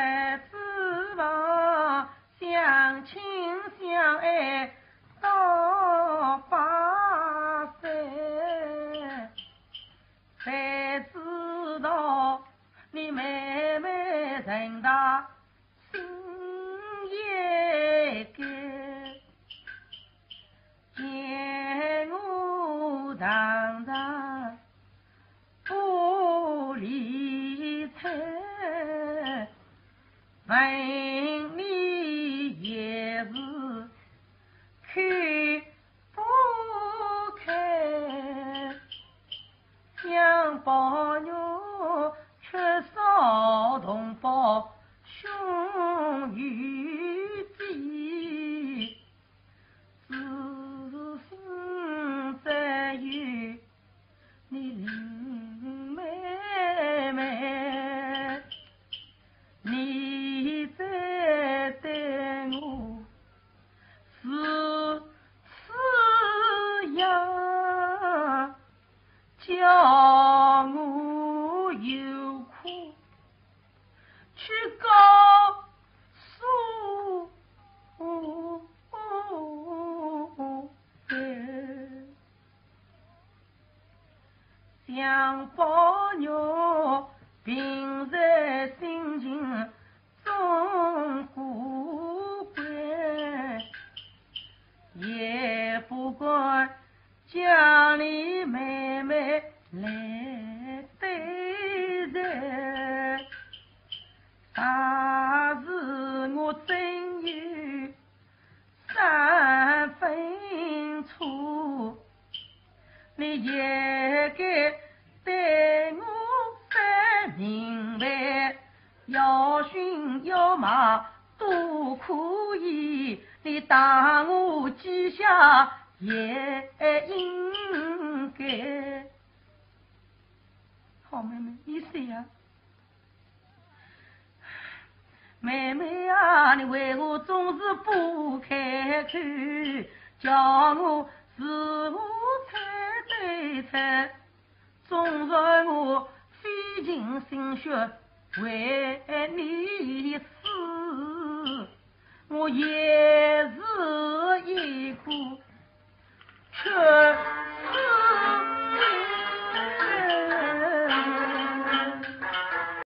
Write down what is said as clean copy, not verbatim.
才知道相亲相爱到8岁，才知道你妹妹人大心也改，见我常常不理睬，问你也是开不开，想保佑缺少同胞兄与弟，自信在于你林妹妹，你在对我是样，叫我有苦去告诉谁，想保佑平日心情总古怪，也不管家里妹妹来对待，啥事我真有3分错，你也该对我分明白，要训要骂都可以，你打我几下也应该。好妹妹，你谁呀？妹妹啊，你为我总是不开口，叫我是我猜对猜，纵然我费尽心血为你死，我也是一苦却